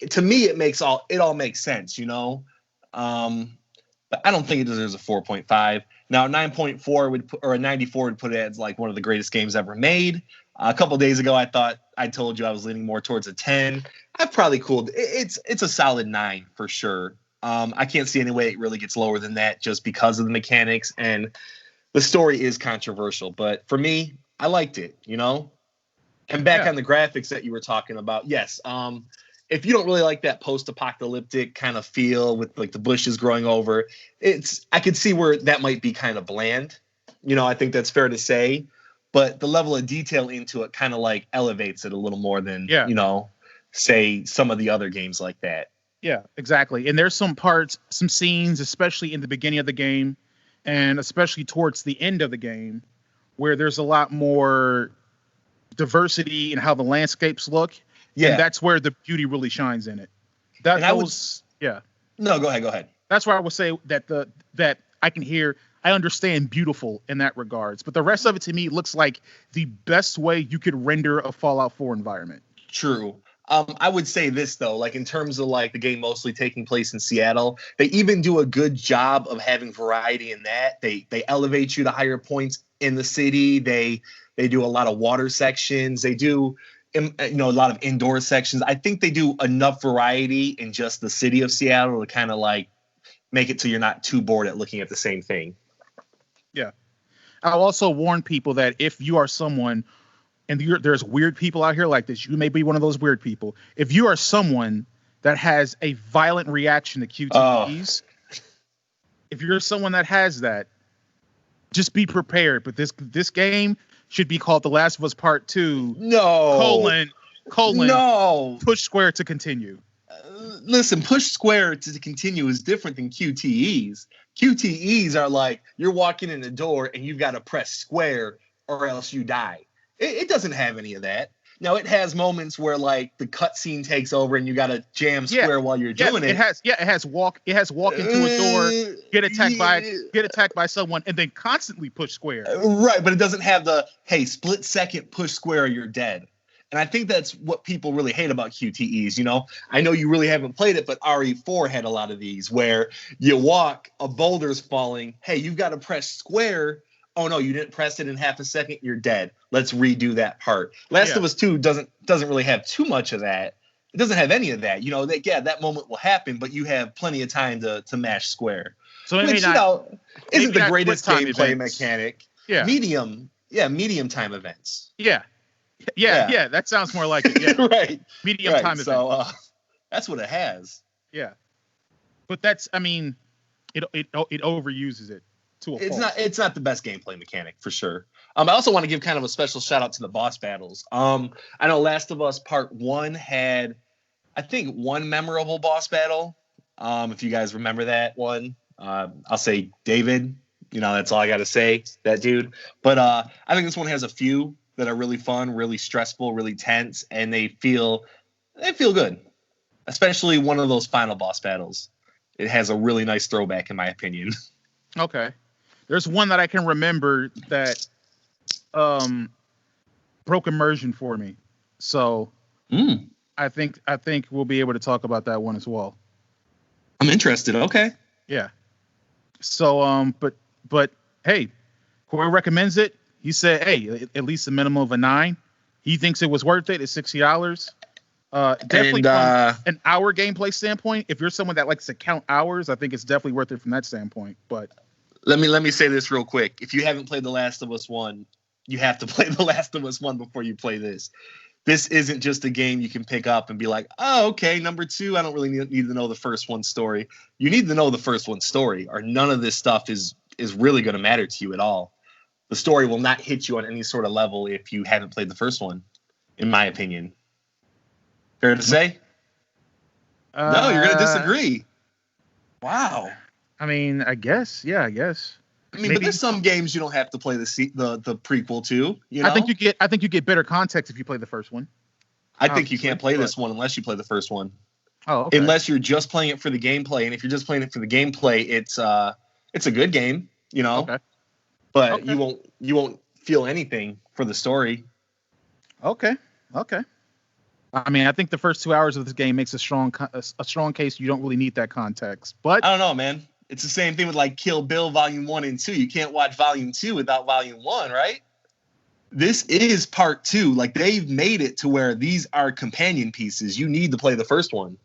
to me, it all makes sense, you know. But I don't think it deserves a 4.5. Now, a 9.4 would put, or a 94 would put it as like one of the greatest games ever made. A couple days ago, I told you I was leaning more towards a 10. I've probably cooled. It's a solid 9 for sure. I can't see any way it really gets lower than that, just because of the mechanics, and the story is controversial. But for me, I liked it, you know. And back on the graphics that you were talking about, yes. If you don't really like that post-apocalyptic kind of feel with like the bushes growing over, I could see where that might be kind of bland. You know, I think that's fair to say. But the level of detail into it kind of like elevates it a little more than, you know, say some of the other games like that. Yeah, exactly. And there's some scenes, especially in the beginning of the game and especially towards the end of the game, where there's a lot more diversity in how the landscapes look. Yeah. And that's where the beauty really shines in it. No, go ahead. That's where I would say that I understand beautiful in that regards. But the rest of it to me looks like the best way you could render a Fallout 4 environment. True. I would say this though, like in terms of like the game mostly taking place in Seattle, they even do a good job of having variety in that. They elevate you to higher points in the city. They do a lot of water sections. They do, you know, a lot of indoor sections. I think they do enough variety in just the city of Seattle to kind of like make it so you're not too bored at looking at the same thing. Yeah. I'll also warn people that if you are someone, and there's weird people out here like this, you may be one of those weird people. If you are someone that has a violent reaction to QTEs, if you're someone that has that, just be prepared. But this game should be called The Last of Us Part 2. No. No. Push square to continue. Listen, push square to continue is different than QTEs. QTEs are like you're walking in the door and you've got to press square or else you die. It doesn't have any of that. Now it has moments where like the cutscene takes over and you got to jam square while you're doing it. It has walk into a door, get attacked by someone, and then constantly push square. Right, but it doesn't have the split second push square or you're dead. And I think that's what people really hate about QTEs. You know, I know you really haven't played it, but RE4 had a lot of these where you walk, a boulder's falling. Hey, you've got to press square. Oh no, you didn't press it in half a second. You're dead. Let's redo that part. Last of Us 2 doesn't really have too much of that. It doesn't have any of that. You know, that moment will happen, but you have plenty of time to mash square. So which, isn't the greatest gameplay mechanic. Yeah. Medium time events. Yeah. That sounds more like it. Yeah. Right. Medium time events. So that's what it has. Yeah. But it overuses it. It's not the best gameplay mechanic for sure. I also want to give kind of a special shout out to the boss battles. I know Last of Us Part 1 had, I think, one memorable boss battle. If you guys remember that one, I'll say David. You know, that's all I got to say, that dude. But I think this one has a few that are really fun, really stressful, really tense, and they feel good. Especially one of those final boss battles. It has a really nice throwback, in my opinion. Okay. There's one that I can remember that broke immersion for me. So I think we'll be able to talk about that one as well. I'm interested. Okay. Yeah. So but hey, Cory recommends it. He said, hey, at least a minimum of a 9. He thinks it was worth it. It's $60. Definitely from an hour gameplay standpoint. If you're someone that likes to count hours, I think it's definitely worth it from that standpoint. But let me say this real quick. If you haven't played The Last of Us 1, you have to play The Last of Us 1 before you play this. This isn't just a game you can pick up and be like, oh, okay, number 2, I don't really need to know the first one's story. You need to know the first one's story, or none of this stuff is really going to matter to you at all. The story will not hit you on any sort of level if you haven't played the first one, in my opinion. Fair to say? No, you're going to disagree. Wow. I mean, I guess. Yeah, I guess. I mean, but there's some games you don't have to play the prequel to. You know? I think you get better context if you play the first one. I think you can't play this one unless you play the first one. Oh, okay. Unless you're just playing it for the gameplay, and if you're just playing it for the gameplay, it's a good game, you know. Okay. But you won't feel anything for the story. Okay. I mean, I think the first 2 hours of this game makes a strong case. You don't really need that context, but I don't know, man. It's the same thing with like Kill Bill Volume 1 and 2. You can't watch Volume 2 without Volume 1, right? This is Part 2. Like, they've made it to where these are companion pieces. You need to play the first one.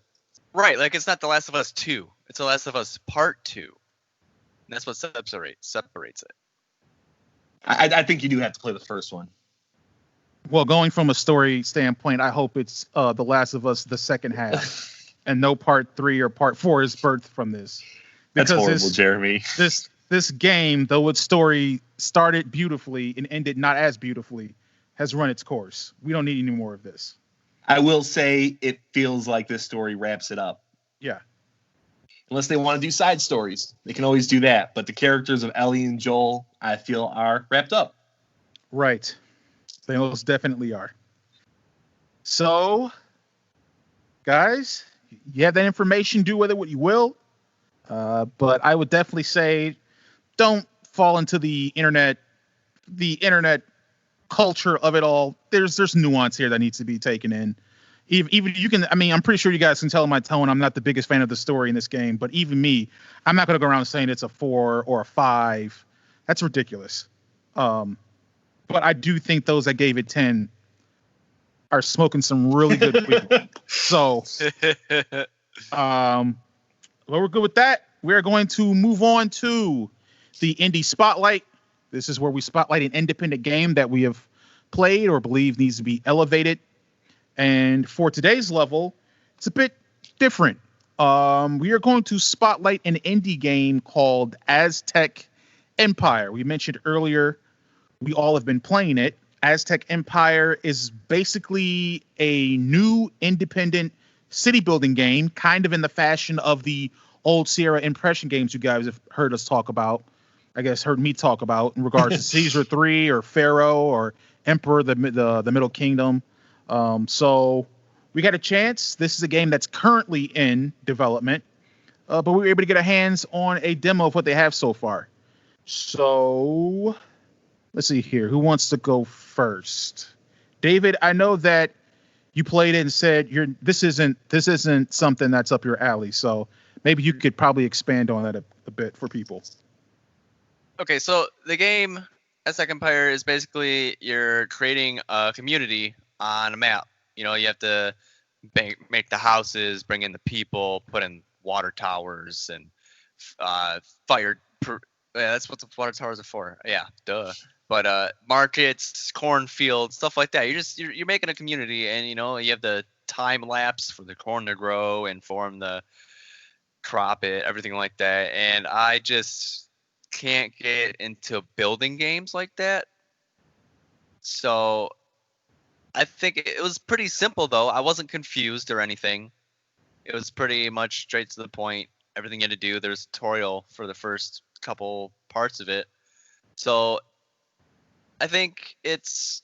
Right, like it's not The Last of Us 2. It's The Last of Us Part 2. And that's what separates it. I think you do have to play the first one. Well, going from a story standpoint, I hope it's The Last of Us, the second half, and no Part 3 or Part 4 is birthed from this. That's horrible, Jeremy. This game, though its story started beautifully and ended not as beautifully, has run its course. We don't need any more of this. I will say it feels like this story wraps it up. Yeah. Unless they want to do side stories. They can always do that. But the characters of Ellie and Joel, I feel, are wrapped up. Right. They most definitely are. So, guys, you have that information. Do with it what you will. But I would definitely say don't fall into the internet culture of it all. There's nuance here that needs to be taken in. Even you can, I mean, I'm pretty sure you guys can tell in my tone I'm not the biggest fan of the story in this game, but even me, I'm not going to go around saying it's a 4 or a 5. That's ridiculous. But I do think those that gave it 10 are smoking some really good weed. So, well, we're good with that. We're going to move on to the Indie Spotlight. This is where we spotlight an independent game that we have played or believe needs to be elevated. And for today's level, it's a bit different. We are going to spotlight an indie game called Aztec Empire. We mentioned earlier, we all have been playing it. Aztec Empire is basically a new independent city building game, kind of in the fashion of the old Sierra Impression games you guys have heard us talk about. I guess heard me talk about in regards to Caesar 3 or Pharaoh or Emperor, the Middle Kingdom. So we got a chance. This is a game that's currently in development, but we were able to get our hands on a demo of what they have so far. So let's see here. Who wants to go first? David, I know that you played it and said this isn't something that's up your alley. So maybe you could probably expand on that a bit for people. Okay, so the game Aztec Empire is basically you're creating a community on a map. You know, you have to make the houses, bring in the people, put in water towers, and fire. Yeah, that's what the water towers are for. Yeah, duh. But markets, cornfields, stuff like that. You're making a community, and you know you have the time lapse for the corn to grow and form the crop it, everything like that. And I just can't get into building games like that. So I think it was pretty simple, though. I wasn't confused or anything. It was pretty much straight to the point. Everything you had to do. There's a tutorial for the first couple parts of it. So I think it's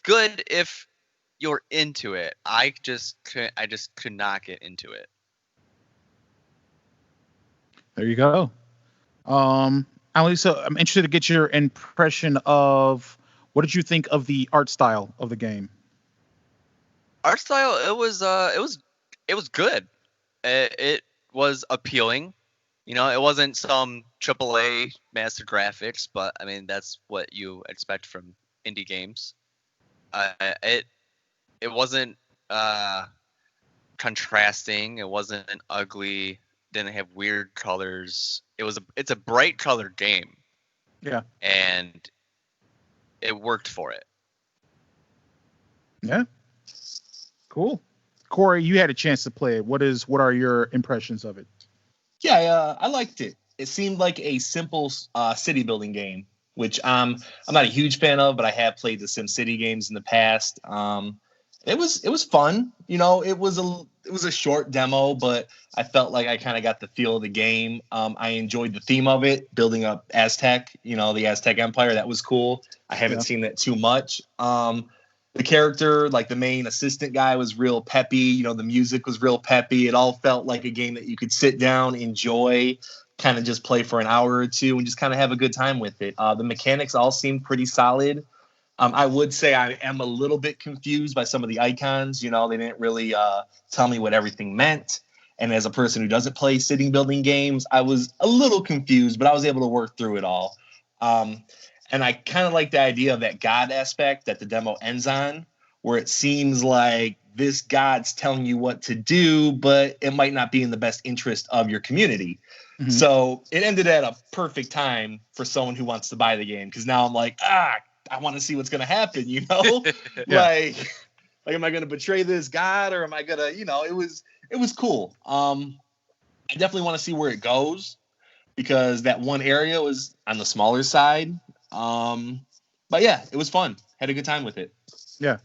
good if you're into it. I just could not get into it. There you go. Alisa, I'm interested to get your impression of what did you think of the art style of the game? Art style, it was good. It was appealing. You know, it wasn't some AAA master graphics, but I mean that's what you expect from indie games. It wasn't contrasting. It wasn't ugly. Didn't have weird colors. It's a bright colored game. Yeah. And it worked for it. Yeah. Cool. Cory, you had a chance to play it. What are your impressions of it? Yeah, I liked it. It seemed like a simple city building game, which I'm not a huge fan of, but I have played the SimCity games in the past. It was fun. You know, it was it was a short demo, but I felt like I kind of got the feel of the game. I enjoyed the theme of it, building up Aztec, the Aztec Empire. That was cool. I haven't seen that too much. The character, like the main assistant guy, was real peppy. The music was real peppy. It all felt like a game that you could sit down, enjoy, kind of just play for an hour or two and just kind of have a good time with it. The mechanics all seemed pretty solid. I would say I am a little bit confused by some of the icons. They didn't really tell me what everything meant. And as a person who doesn't play sitting building games, I was a little confused, but I was able to work through it all. And I kind of like the idea of that God aspect that the demo ends on, where it seems like this God's telling you what to do, but it might not be in the best interest of your community. Mm-hmm. So it ended at a perfect time for someone who wants to buy the game. Because now I'm like, I want to see what's going to happen, Like, am I going to betray this God, or am I going to, it was cool. I definitely want to see where it goes, because that one area was on the smaller side. But yeah, it was fun. Had a good time with it. Yeah.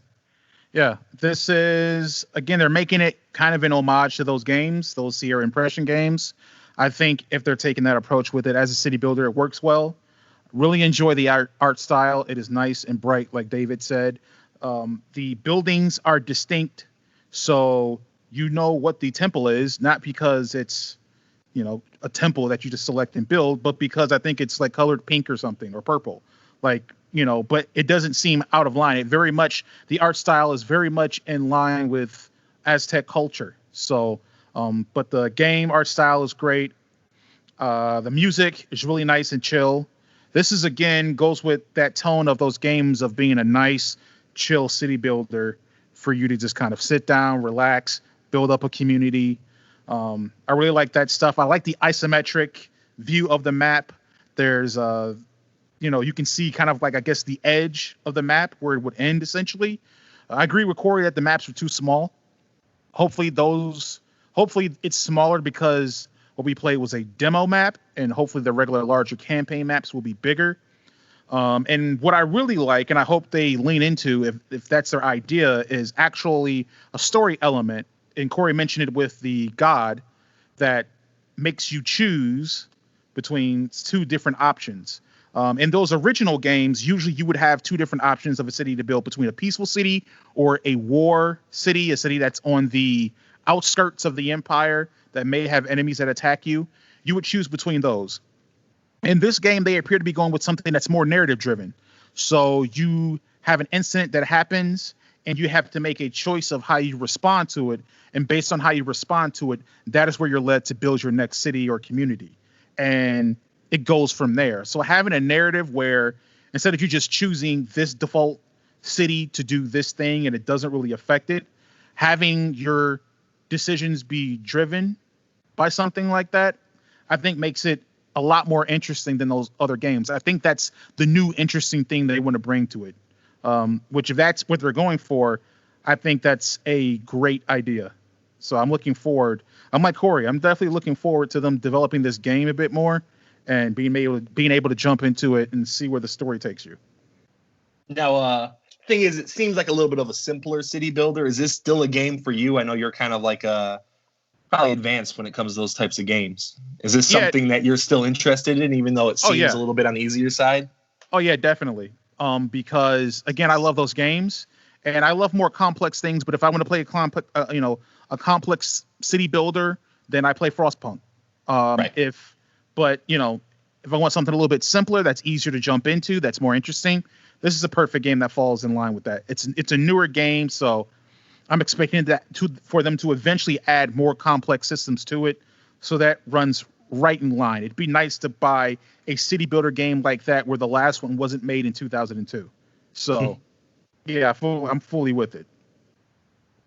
Yeah. This is, again, they're making it kind of an homage to those games, those Sierra Impression games. I think if they're taking that approach with it as a city builder, it works well. Really enjoy the art style. It is nice and bright, like David said. The buildings are distinct, so what the temple is, not because it's, a temple that you just select and build, but because I think it's like colored pink or something, or purple. But it doesn't seem out of line. The art style is very much in line with Aztec culture. So, but the game art style is great. The music is really nice and chill. This is, again, goes with that tone of those games of being a nice, chill city builder for you to just kind of sit down, relax, build up a community. I really like that stuff. I like the isometric view of the map. There's, you can see kind of like, I guess, the edge of the map where it would end, essentially. I agree with Cory that the maps were too small. Hopefully it's smaller because what we played was a demo map, and hopefully the regular larger campaign maps will be bigger. And what I really like, and I hope they lean into, if that's their idea, is actually a story element. And Cory mentioned it with the God that makes you choose between two different options. In those original games, usually you would have two different options of a city to build, between a peaceful city or a war city, a city that's on the outskirts of the empire that may have enemies that attack you. You would choose between those. In this game, they appear to be going with something that's more narrative driven. So you have an incident that happens, and you have to make a choice of how you respond to it. And based on how you respond to it, that is where you're led to build your next city or community. And it goes from there. So having a narrative where instead of you just choosing this default city to do this thing and it doesn't really affect it, having your decisions be driven by something like that, I think makes it a lot more interesting than those other games. I think that's the new interesting thing they want to bring to it. Which, if that's what they're going for, I think that's a great idea. So I'm looking forward. I'm like Cory. I'm definitely looking forward to them developing this game a bit more and being able to jump into it and see where the story takes you. Now, thing is, it seems like a little bit of a simpler city builder. Is this still a game for you? I know you're kind of like probably advanced when it comes to those types of games. Is this something that you're still interested in, even though it seems a little bit on the easier side? Oh yeah, definitely. Because again, I love those games and I love more complex things. But if I want to play a complex city builder, then I play Frostpunk. Right. If I want something a little bit simpler, that's easier to jump into, that's more interesting, this is a perfect game that falls in line with that. It's a newer game, so I'm expecting for them to eventually add more complex systems to it, so that runs right in line. It'd be nice to buy a city builder game like that where the last one wasn't made in 2002. So, yeah, I'm fully with it.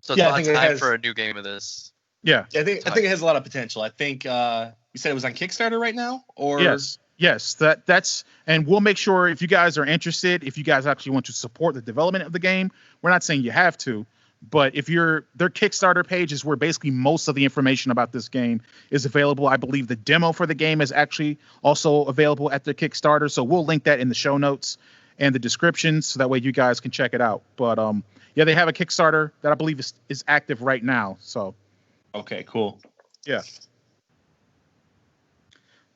So it's a lot of time for a new game of this. Yeah. I think it has a lot of potential. I think you said it was on Kickstarter right now? Or Yes. That's, and we'll make sure, if you guys are interested, if you guys actually want to support the development of the game, we're not saying you have to, but if their Kickstarter page is where basically most of the information about this game is available. I believe the demo for the game is actually also available at the Kickstarter. So we'll link that in the show notes and the description, so that way you guys can check it out. But they have a Kickstarter that I believe is active right now. So Okay, cool. Yeah.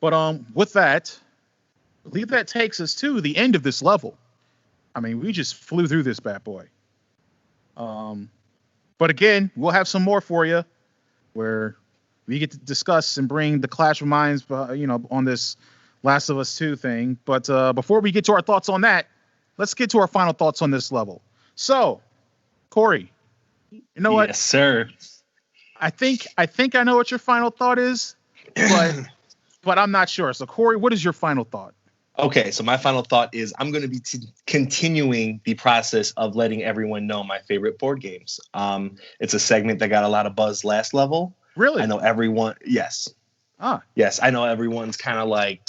But with that, I believe that takes us to the end of this level. I mean, we just flew through this bad boy. But again, we'll have some more for you where we get to discuss and bring the Clash of Minds, on this Last of Us 2 thing. But before we get to our thoughts on that, let's get to our final thoughts on this level. So, Cory, you know what? Yes, sir. I think I know what your final thought is, but I'm not sure. So, Cory, what is your final thought? Okay, so my final thought is I'm going to be continuing the process of letting everyone know my favorite board games. It's a segment that got a lot of buzz last level. Really? I know everyone. Yes. Yes, I know everyone's kind of like,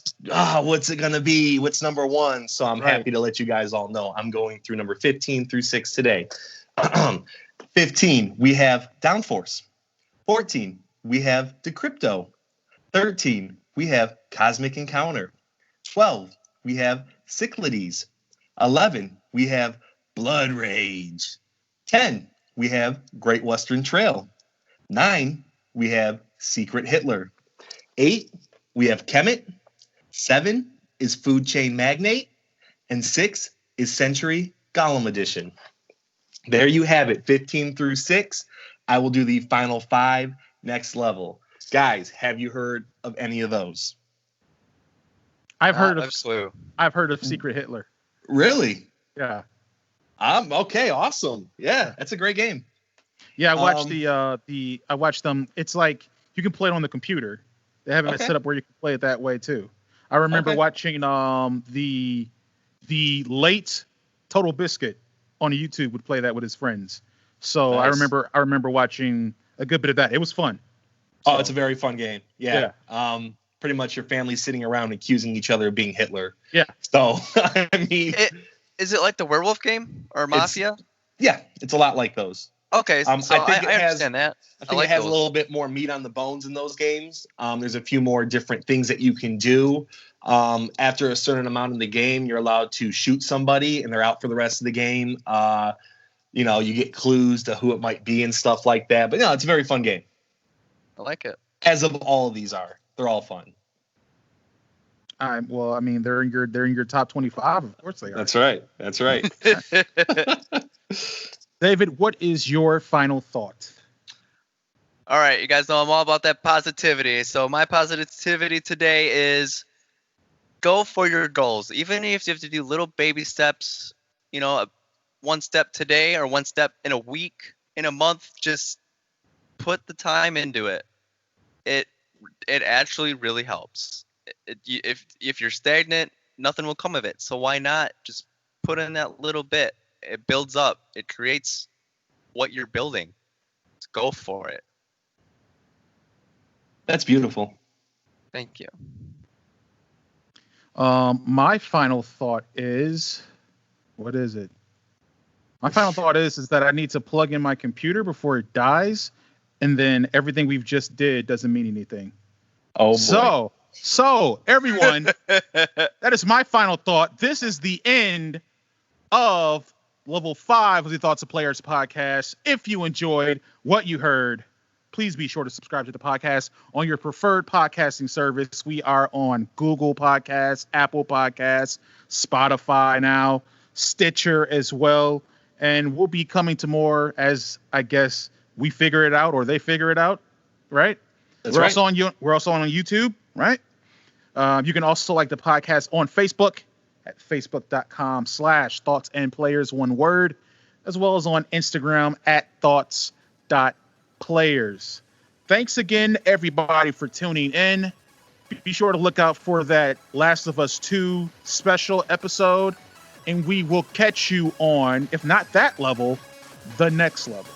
what's it going to be? What's number one? So I'm happy to let you guys all know I'm going through number 15 through 6 today. 15, we have Downforce. 14, we have Decrypto. 13, we have Cosmic Encounter. 12, we have Cyclades. 11, we have Blood Rage. 10, we have Great Western Trail. 9, we have Secret Hitler. 8, we have Kemet. 7 is Food Chain Magnate. And 6 is Century Golem Edition. There you have it, 15 through 6. I will do the final 5 next level. Guys, have you heard of any of those? I've heard of Secret Hitler. Really? Yeah. Okay, awesome. Yeah, that's a great game. Yeah, I watched I watched them. It's like you can play it on the computer. They have it set up where you can play it that way too. I remember watching the late Total Biscuit on YouTube would play that with his friends. So nice. I remember watching a good bit of that. It was fun. So, it's a very fun game. Yeah. Pretty much your family sitting around accusing each other of being Hitler. Yeah. So, I mean... Is it like the werewolf game or Mafia? It's a lot like those. Okay, so I understand that. I think it has a little bit more meat on the bones in those games. There's a few more different things that you can do. After a certain amount in the game, you're allowed to shoot somebody, and they're out for the rest of the game. You get clues to who it might be and stuff like that. But no, it's a very fun game. I like it. As of all of these are. They're all fun. Well, I mean, they're in your top 25. Of course they are. That's right. That's right. David, what is your final thought? All right, you guys know I'm all about that positivity. So my positivity today is go for your goals. Even if you have to do little baby steps, one step today or one step in a week, in a month, just put the time into it. It actually really helps. If you're stagnant, nothing will come of it. So why not just put in that little bit? It builds up. It creates what you're building. Just go for it. That's beautiful. Thank you. My final thought is, what is it? My final thought is that I need to plug in my computer before it dies, and then everything we've just did doesn't mean anything. Oh boy. So everyone, that is my final thought. This is the end of level 5 of the Thoughts of Players podcast. If you enjoyed what you heard, please be sure to subscribe to the podcast on your preferred podcasting service. We are on Google Podcasts, Apple Podcasts, Spotify now, Stitcher as well. And we'll be coming to more as, I guess, we figure it out or they figure it out, right? We're also on YouTube, right? You can also like the podcast on Facebook at facebook.com/thoughtsandplayers, one word, as well as on Instagram at thoughts.players. Thanks again, everybody, for tuning in. Be sure to look out for that Last of Us 2 special episode, and we will catch you on, if not that level, the next level.